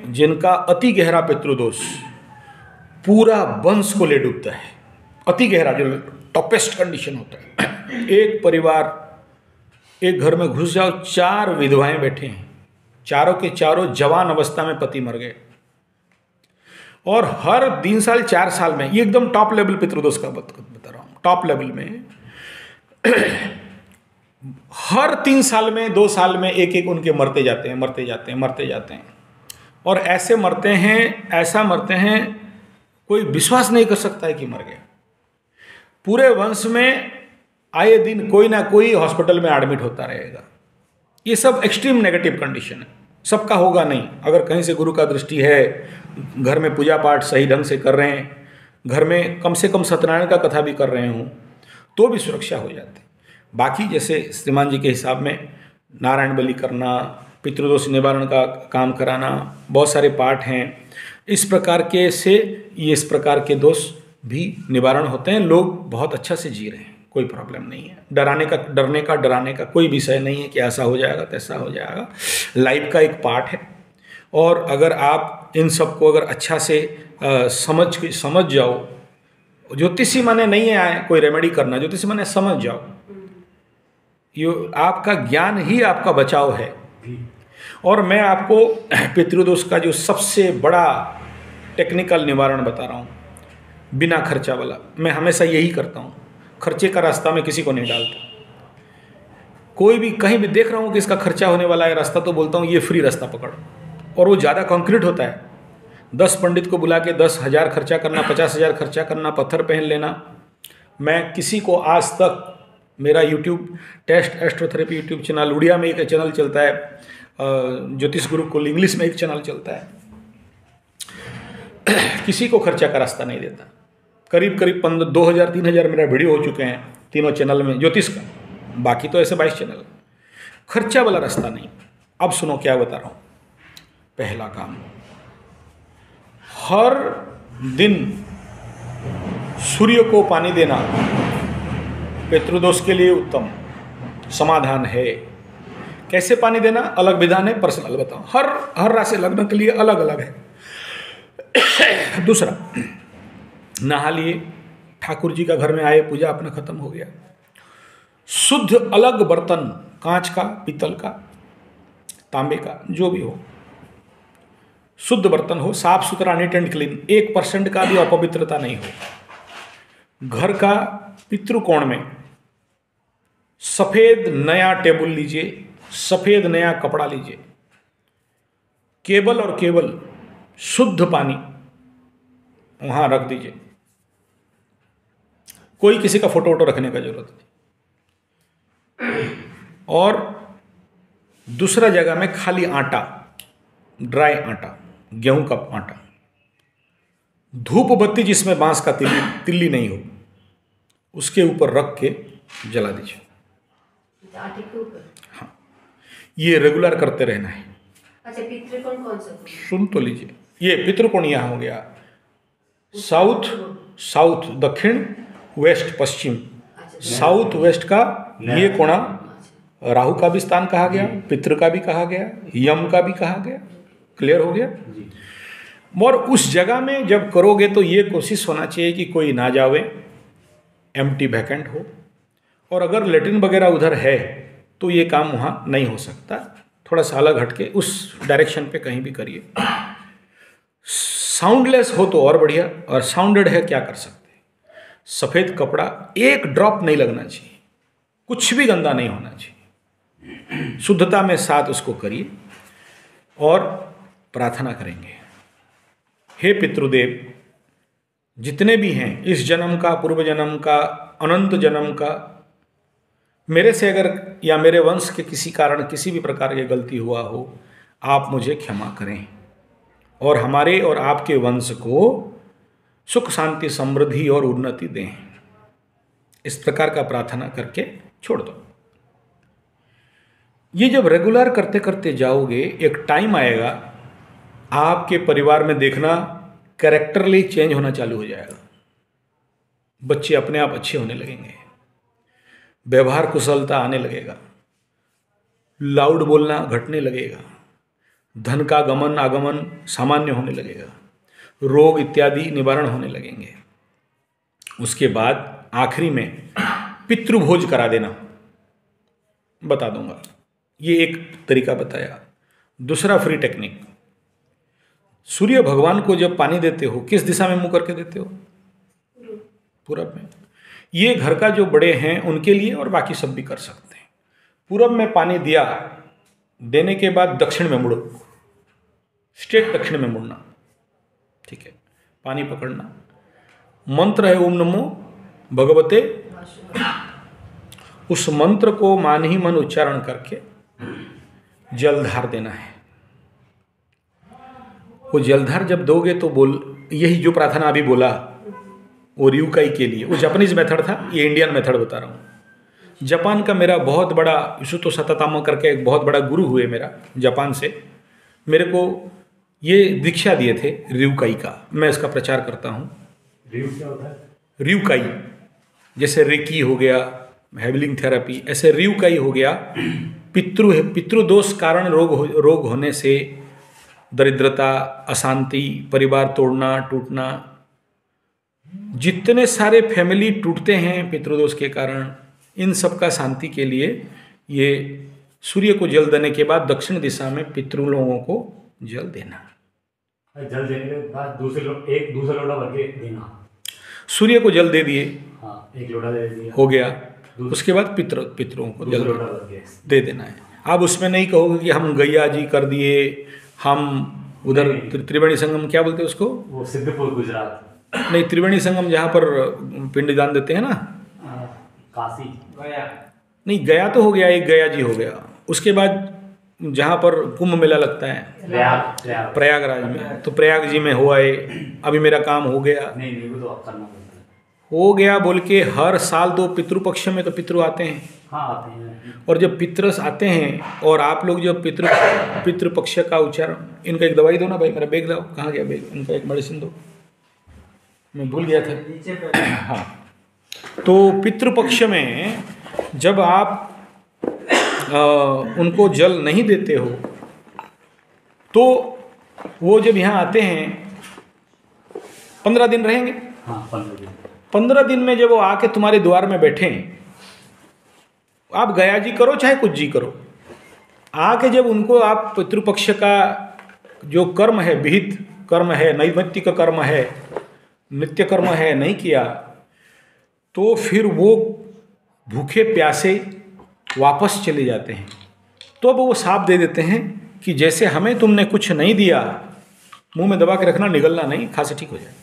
जिनका अति गहरा पितृदोष पूरा वंश को ले डूबता है, अति गहरा जो टॉपेस्ट कंडीशन होता है। एक परिवार, एक घर में घुस जाओ, 4 विधवाएं बैठे हैं, चारों के चारों जवान अवस्था में पति मर गए, और हर 3 साल 4 साल में, ये एकदम टॉप लेवल पितृदोष का बता रहा हूँ, टॉप लेवल में हर 3 साल में 2 साल में एक उनके मरते जाते हैं, और ऐसे मरते हैं, ऐसा मरते हैं, कोई विश्वास नहीं कर सकता है कि मर गए। पूरे वंश में आए दिन कोई ना कोई हॉस्पिटल में एडमिट होता रहेगा। ये सब एक्सट्रीम नेगेटिव कंडीशन है, सबका होगा नहीं। अगर कहीं से गुरु का दृष्टि है, घर में पूजा पाठ सही ढंग से कर रहे हैं, घर में कम से कम सत्यनारायण का कथा भी कर रहे हों, तो भी सुरक्षा हो जाती है। बाकी जैसे श्रीमान जी के हिसाब में नारायण बलि करना, पितृदोष निवारण का काम कराना, बहुत सारे पाठ हैं, इस प्रकार के से ये इस प्रकार के दोष भी निवारण होते हैं। लोग बहुत अच्छा से जी रहे हैं, कोई प्रॉब्लम नहीं है। डरने का कोई विषय नहीं है कि ऐसा हो जाएगा तैसा हो जाएगा। लाइफ का एक पार्ट है, और अगर आप इन सब को अगर अच्छा से समझ जाओ, ज्योतिषी माने नहीं है कोई रेमेडी करना, ज्योतिषी माने समझ जाओ, ये आपका ज्ञान ही आपका बचाव है। और मैं आपको पितृदोष का जो सबसे बड़ा टेक्निकल निवारण बता रहा हूँ, बिना खर्चा वाला। मैं हमेशा यही करता हूँ, खर्चे का रास्ता में किसी को नहीं डालता। कोई भी कहीं भी देख रहा हूँ कि इसका खर्चा होने वाला है रास्ता, तो बोलता हूँ ये फ्री रास्ता पकड़, और वो ज़्यादा कॉन्क्रीट होता है। 10 पंडित को बुला के 10,000 खर्चा करना, 50,000 खर्चा करना, पत्थर पहन लेना। मैं किसी को आज तक, मेरा YouTube test astrotherapy YouTube channel, Odia में एक चैनल चलता है, ज्योतिष गुरुकुल इंग्लिश में एक चैनल चलता है, किसी को खर्चा का रास्ता नहीं देता। करीब 2,000-3,000 मेरा वीडियो हो चुके हैं तीनों चैनल में ज्योतिष का, बाकी तो ऐसे 22 चैनल। खर्चा वाला रास्ता नहीं। अब सुनो क्या बता रहा हूँ। पहला काम, हर दिन सूर्य को पानी देना पितृदोष के लिए उत्तम समाधान है। कैसे पानी देना अलग विधान है, पर्सनल बताऊं। हर राशि लग्न के लिए अलग अलग है। दूसरा, नहा लिए, ठाकुर जी का घर में आए, पूजा अपना खत्म हो गया। शुद्ध अलग बर्तन, कांच का, पीतल का, तांबे का, जो भी हो, शुद्ध बर्तन हो, साफ सुथरा, नीट एंड क्लीन, 1% का भी अपवित्रता नहीं हो। घर का पितृकोण में सफेद नया टेबल लीजिए, सफेद नया कपड़ा लीजिए, केवल और केवल शुद्ध पानी वहां रख दीजिए। कोई किसी का फोटो वोटो रखने का जरूरत नहीं। और दूसरा जगह में खाली आटा, ड्राई आटा, गेहूं का आटा, धूप बत्ती जिसमें बांस का तिल्ली नहीं हो, उसके ऊपर रख के जला दीजिए। हाँ, ये रेगुलर करते रहना है। अच्छा, पितृकोण कौन सा? सुन तो लीजिए, ये पितृकोण यहाँ हो गया, साउथ, दक्षिण, वेस्ट, पश्चिम। साउथ वेस्ट का ये कोना राहु का भी स्थान कहा गया, पितृ का भी कहा गया, यम का भी कहा गया। क्लियर हो गया? और उस जगह में जब करोगे तो ये कोशिश होना चाहिए कि कोई ना जावे, एम्प्टी वैकेंट हो। और अगर लेटिन वगैरह उधर है तो ये काम वहाँ नहीं हो सकता। थोड़ा सा अलग हटके उस डायरेक्शन पे कहीं भी करिए। साउंडलेस हो तो और बढ़िया, और साउंडेड है क्या कर सकते हैं। सफ़ेद कपड़ा, एक ड्रॉप नहीं लगना चाहिए, कुछ भी गंदा नहीं होना चाहिए। शुद्धता में साथ उसको करिए और प्रार्थना करेंगे, हे पितृदेव, जितने भी हैं, इस जन्म का, पूर्व जन्म का, अनंत जन्म का, मेरे से अगर या मेरे वंश के किसी कारण किसी भी प्रकार की गलती हुआ हो, आप मुझे क्षमा करें और हमारे और आपके वंश को सुख शांति समृद्धि और उन्नति दें। इस प्रकार का प्रार्थना करके छोड़ दो। ये जब रेगुलर करते करते जाओगे, एक टाइम आएगा आपके परिवार में देखना कैरेक्टरली चेंज होना चालू हो जाएगा। बच्चे अपने आप अच्छे होने लगेंगे, व्यवहार कुशलता आने लगेगा, लाउड बोलना घटने लगेगा, धन का गमन आगमन सामान्य होने लगेगा, रोग इत्यादि निवारण होने लगेंगे। उसके बाद आखिरी में पितृभोज करा देना, बता दूंगा, ये एक तरीका बताया। दूसरा फ्री टेक्निक, सूर्य भगवान को जब पानी देते हो किस दिशा में मुंह करके देते हो? पूरब में। ये घर का जो बड़े हैं उनके लिए, और बाकी सब भी कर सकते हैं। पूरब में पानी दिया, देने के बाद दक्षिण में मुड़ो, स्ट्रेट दक्षिण में मुड़ना, ठीक है। पानी पकड़ना, मंत्र है ओम नमो भगवते, उस मंत्र को मान ही मन उच्चारण करके जलधार देना है। वो जलधार जब दोगे तो यही जो प्रार्थना अभी बोला वो रियुकाई के लिए, वो जापानीज मेथड था, ये इंडियन मेथड बता रहा हूँ। जापान का मेरा बहुत बड़ा युसुतो सतातामा करके एक बहुत बड़ा गुरु हुए मेरा, जापान से मेरे को ये दीक्षा दिए थे रियुकाई का, मैं इसका प्रचार करता हूँ। रियु क्या होता है? रियुकाई, जैसे रेकी हो गया, हेवलिंग थेरेपी, ऐसे रियुकाई हो गया। पितृदोष कारण रोग होने से, दरिद्रता, अशांति, परिवार तोड़ना टूटना, जितने सारे फैमिली टूटते हैं पितृदोष के कारण, इन सब का शांति के लिए ये सूर्य को जल देने के बाद दक्षिण दिशा में पितृ लोगों को जल देना। जल देने के बाद एक दूसरा लोटा भर के देना। सूर्य को जल दे दिए, हाँ, एक लोटा दे दिया, हो गया। उसके बाद पितरों को जल लोटा भर के दे देना है। आप उसमें नहीं कहोगे कि हम गैया जी कर दिए, हम उधर त्रिवेणी संगम, क्या बोलते हैं उसको, वो सिद्धपुर गुजरात, नहीं, त्रिवेणी संगम जहाँ पर पिंडदान देते हैं ना, काशी, गया, नहीं, गया तो हो गया, एक गया जी हो गया। उसके बाद जहाँ पर कुंभ मेला लगता है प्रयागराज में, तो प्रयाग जी में हो आए, अभी मेरा काम हो गया, नहीं वो तो आप करना पड़ता है, हो गया बोल के हर साल दो पितृपक्ष में तो पितृ आते हैं। हाँ आते हैं। और जब पितृ आते हैं और आप लोग जब पितृपक्ष का उच्चारण, इनका एक दवाई दो ना भाई, मेरा बैग लाओ, कहाँ गया बैग, इनका एक मेडिसिन दो, मैं भूल गया था। हाँ, तो पितृपक्ष में जब आप उनको जल नहीं देते हो तो वो जब यहाँ आते हैं 15 दिन रहेंगे। हाँ, 15 दिन। 15 दिन में जब वो आके तुम्हारे द्वार में बैठे, आप गया जी करो चाहे कुछ जी करो, आके जब उनको आप पितृपक्ष का जो कर्म है, विहित कर्म है, नैमित्तिक कर्म है, नित्य कर्म है, नहीं किया, तो फिर वो भूखे प्यासे वापस चले जाते हैं। तो अब वो साफ दे देते हैं कि जैसे हमें तुमने कुछ नहीं दिया, मुंह में दबा के रखना, निगलना नहीं, खांसी ठीक हो जाए।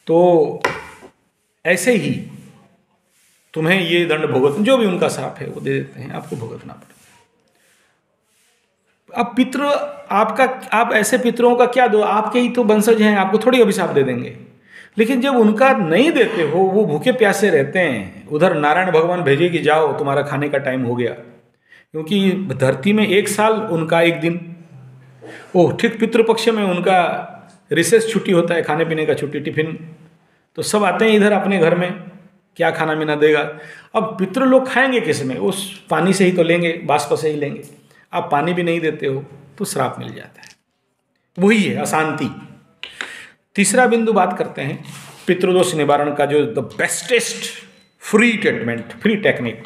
तो ऐसे ही तुम्हें ये दंड भुगत, जो भी उनका साफ है वो दे देते हैं, आपको भुगतना पड़ेगा। अब पितृ आपका, आप ऐसे पितरों का क्या दो, आपके ही तो वंशज हैं, आपको थोड़ी अभिशाप दे देंगे। लेकिन जब उनका नहीं देते हो, वो भूखे प्यासे रहते हैं, उधर नारायण भगवान भेजे कि जाओ तुम्हारा खाने का टाइम हो गया, क्योंकि धरती में एक साल उनका एक दिन, ओह ठीक पितृपक्ष में उनका रिसेस छुट्टी होता है, खाने पीने का छुट्टी, टिफिन, तो सब आते हैं इधर अपने घर में, क्या खाना पीना देगा। अब पितृ लोग खाएंगे किस में, उस पानी से ही तो लेंगे, बाष्प से ही लेंगे। आप पानी भी नहीं देते हो तो श्राप मिल जाता है, वही है अशांति। तीसरा बिंदु बात करते हैं पितृदोष निवारण का, जो the bestest free treatment, free technique,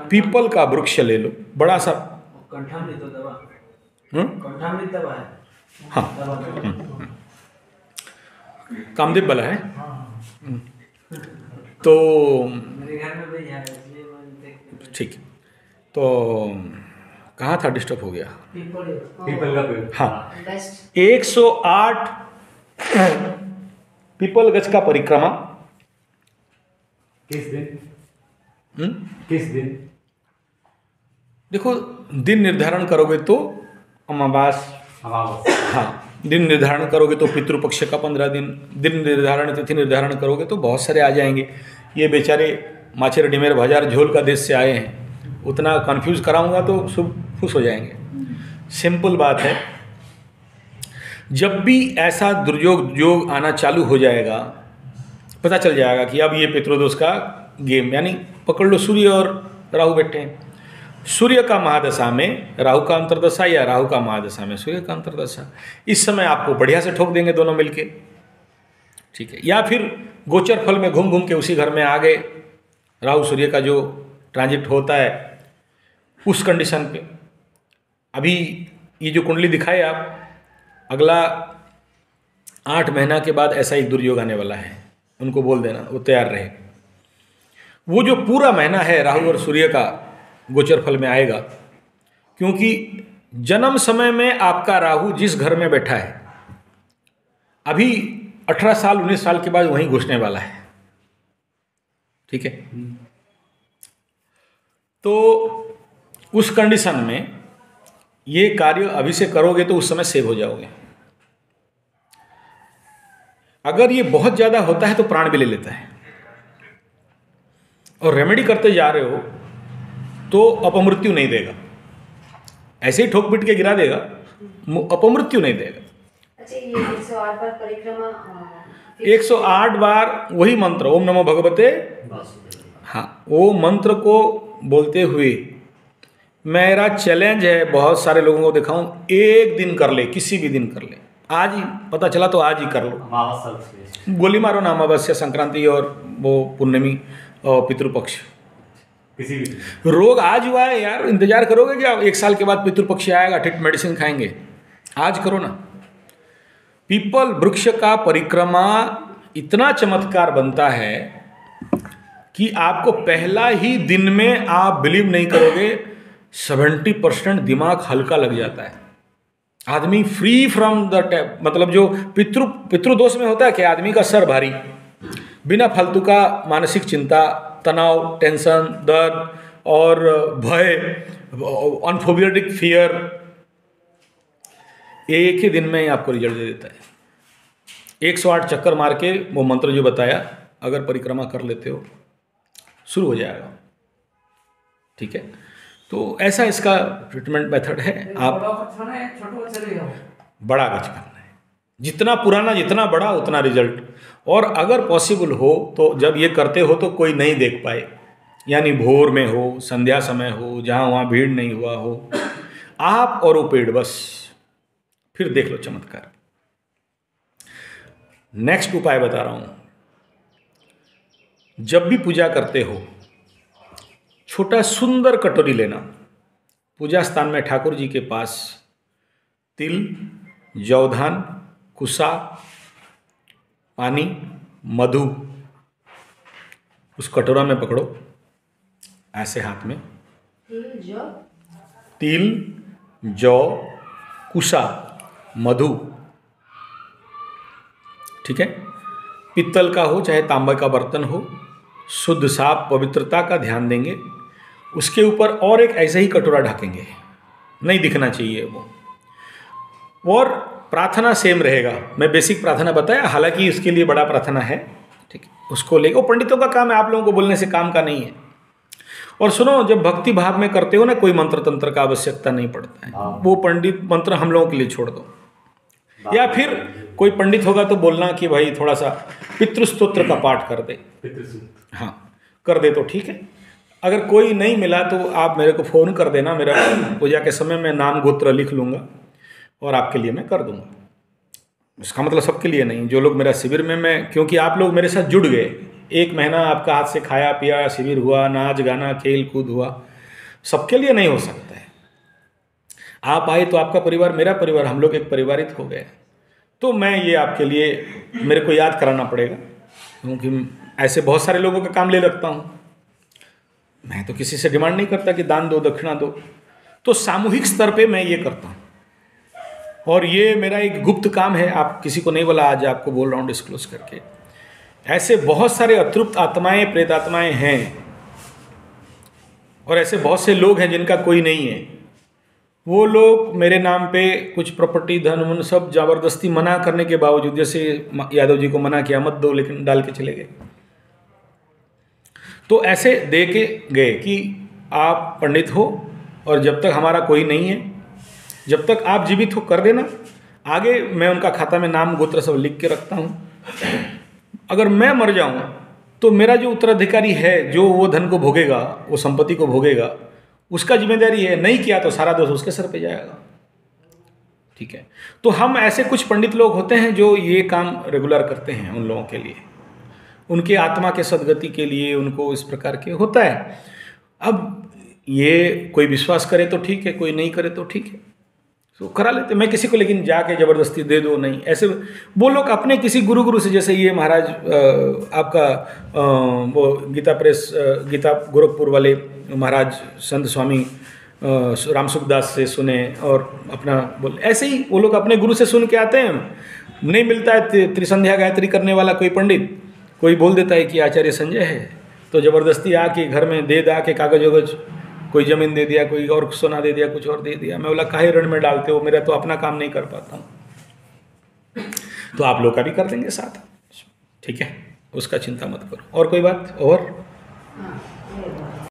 people का वृक्ष ले लो, बड़ा सा, कंठामृत दवा, कंठामृत दवा है, हाँ, कामदेव वाला है। तो मेरे घर में भी है, इसलिए मैं ठीक, तो कहाँ था, डिस्टर्ब हो गया। पीपल का पेड़, हाँ, बेस्ट 108 पीपल गज का परिक्रमा। किस दिन? किस दिन? देखो, दिन निर्धारण करोगे तो अमावास, हाँ, दिन निर्धारण करोगे तो पितृपक्ष का 15 दिन, दिन निर्धारण, तिथि निर्धारण करोगे तो बहुत सारे आ जाएंगे। ये बेचारे माछेर डिमेर बाजार झोल का देश से आए हैं, उतना कंफ्यूज कराऊंगा तो सब खुश हो जाएंगे। सिंपल बात है, जब भी ऐसा दुर्योग योग आना चालू हो जाएगा, पता चल जाएगा कि अब ये पितृदोष का गेम, यानी पकड़ लो सूर्य और राहु बैठे हैं, सूर्य का महादशा में राहु का अंतर्दशा या राहु का महादशा में सूर्य का अंतर्दशा, इस समय आपको बढ़िया से ठोक देंगे दोनों मिलके, ठीक है। या फिर गोचर फल में घूम घूम के उसी घर में आ गए, राहु सूर्य का जो ट्रांजिट होता है उस कंडीशन पे। अभी ये जो कुंडली दिखाए आप, अगला 8 महीना के बाद ऐसा एक दुर्योग आने वाला है, उनको बोल देना वो तैयार रहे। वो जो पूरा महीना है राहु और सूर्य का गोचर फल में आएगा, क्योंकि जन्म समय में आपका राहु जिस घर में बैठा है अभी 18 साल 19 साल के बाद वहीं घुसने वाला है, ठीक है। तो उस कंडीशन में ये कार्य अभी से करोगे तो उस समय सेव हो जाओगे। अगर ये बहुत ज़्यादा होता है तो प्राण भी ले लेता है, और रेमेडी करते जा रहे हो तो अपमृत्यु नहीं देगा, ऐसे ही ठोक पीट के गिरा देगा, अपमृत्यु नहीं देगा। अच्छा, ये 108 बार परिक्रमा 108 बार वही मंत्र ओम नमो भगवते, हाँ, वो मंत्र को बोलते हुए मेरा चैलेंज है बहुत सारे लोगों को दिखाऊं, एक दिन कर ले, किसी भी दिन कर ले, आज ही पता चला तो आज ही कर लो, गोली मारो ना, अमावस्या संक्रांति और वो पूर्णिमी और पितृपक्ष, किसी भी रोग आज हुआ है यार, इंतजार करोगे क्या 1 साल के बाद पितृपक्ष आएगा, ठीक मेडिसिन खाएंगे, आज करो ना। पीपल वृक्ष का परिक्रमा इतना चमत्कार बनता है कि आपको पहला ही दिन में आप बिलीव नहीं करोगे 70% दिमाग हल्का लग जाता है, आदमी फ्री फ्रॉम द टैप, मतलब जो पितृदोष में होता है कि आदमी का सर भारी, बिना फालतू का मानसिक चिंता, तनाव, टेंशन, दर्द और भय, अनफोबियोटिक फियर, एक ही दिन में ही आपको रिजल्ट दे देता है। 108 चक्कर मार के वो मंत्र जो बताया अगर परिक्रमा कर लेते हो शुरू हो जाएगा, ठीक है। तो ऐसा इसका ट्रीटमेंट मेथड है। आप बड़ा गज करना है, जितना पुराना जितना बड़ा उतना रिजल्ट, और अगर पॉसिबल हो तो जब ये करते हो तो कोई नहीं देख पाए, यानी भोर में हो, संध्या समय हो, जहाँ वहाँ भीड़ नहीं हुआ हो, आप और वो पेड़, बस फिर देख लो चमत्कार। नेक्स्ट उपाय बता रहा हूँ, जब भी पूजा करते हो छोटा सुंदर कटोरी लेना, पूजा स्थान में ठाकुर जी के पास तिल, जौधान, कुसा, पानी, मधु उस कटोरा में पकड़ो, ऐसे हाथ में, तिल, जौ, कुसा, मधु, ठीक है। पित्तल का हो चाहे तांबे का बर्तन हो, शुद्ध साफ पवित्रता का ध्यान देंगे। उसके ऊपर और एक ऐसे ही कटोरा ढकेंगे, नहीं दिखना चाहिए वो, और प्रार्थना सेम रहेगा। मैं बेसिक प्रार्थना बताया, हालांकि इसके लिए बड़ा प्रार्थना है, ठीक है, उसको लेकर, वो पंडितों का काम है, आप लोगों को बोलने से काम का नहीं है। और सुनो, जब भक्ति भाव में करते हो ना, कोई मंत्र तंत्र का आवश्यकता नहीं पड़ता है, वो पंडित मंत्र हम लोगों के लिए छोड़ दो, या फिर कोई पंडित होगा तो बोलना कि भाई थोड़ा सा पितृस्तोत्र का पाठ कर दे, हाँ कर दे तो ठीक है। अगर कोई नहीं मिला तो आप मेरे को फ़ोन कर देना, मेरा पूजा के समय मैं नाम गोत्र लिख लूँगा और आपके लिए मैं कर दूँगा। इसका मतलब सबके लिए नहीं, जो लोग मेरा शिविर में, मैं क्योंकि आप लोग मेरे साथ जुड़ गए, 1 महीना आपका हाथ से खाया पिया, शिविर हुआ, नाच गाना खेल कूद हुआ, सबके लिए नहीं हो सकता है। आप आए तो आपका परिवार मेरा परिवार, हम लोग एक परिवारित हो गए। तो मैं ये आपके लिए, मेरे को याद कराना पड़ेगा, क्योंकि ऐसे बहुत सारे लोगों का काम ले रखता हूँ। मैं तो किसी से डिमांड नहीं करता कि दान दो, दक्षिणा दो, तो सामूहिक स्तर पे मैं ये करता हूँ, और ये मेरा एक गुप्त काम है, आप किसी को नहीं बोला, आज आपको बोल रहा हूँ डिस्क्लोज करके। ऐसे बहुत सारे अतृप्त आत्माएं, प्रेत आत्माएं हैं, और ऐसे बहुत से लोग हैं जिनका कोई नहीं है। वो लोग मेरे नाम पे कुछ प्रॉपर्टी, धन वन सब ज़बरदस्ती मना करने के बावजूद, जैसे यादव जी को मना किया मत दो, लेकिन डाल के चले गए। तो ऐसे दे के गए कि आप पंडित हो, और जब तक हमारा कोई नहीं है, जब तक आप जीवित हो कर देना, आगे मैं उनका खाता में नाम गोत्र सब लिख के रखता हूँ। अगर मैं मर जाऊँ तो मेरा जो उत्तराधिकारी है, जो वो धन को भोगेगा, वो संपत्ति को भोगेगा, उसका जिम्मेदारी है, नहीं किया तो सारा दोष उसके सर पे जाएगा। ठीक है, तो हम ऐसे कुछ पंडित लोग होते हैं जो ये काम रेगुलर करते हैं उन लोगों के लिए, उनके आत्मा के सदगति के लिए, उनको इस प्रकार के होता है। अब ये कोई विश्वास करे तो ठीक है, कोई नहीं करे तो ठीक है, तो करा लेते। मैं किसी को लेकिन जाके जबरदस्ती दे दो नहीं, ऐसे वो लोग अपने किसी गुरु से, जैसे ये महाराज आपका वो गीता प्रेस गीता गोरखपुर वाले महाराज संत स्वामी राम सुखदास से सुने और अपना बोल, ऐसे ही वो लोग अपने गुरु से सुन के आते हैं। नहीं मिलता है त्रिसंध्या गायत्री करने वाला कोई पंडित, कोई बोल देता है कि आचार्य संजय है, तो ज़बरदस्ती आके घर में दे दा के कागज वगज, कोई ज़मीन दे दिया, कोई और सोना दे दिया, कुछ और दे दिया। मैं बोला काहे ऋण में डालते हो, मेरा तो अपना काम नहीं कर पाता हूँ, तो आप लोग का भी कर देंगे साथ। ठीक है, उसका चिंता मत करो। और कोई बात? और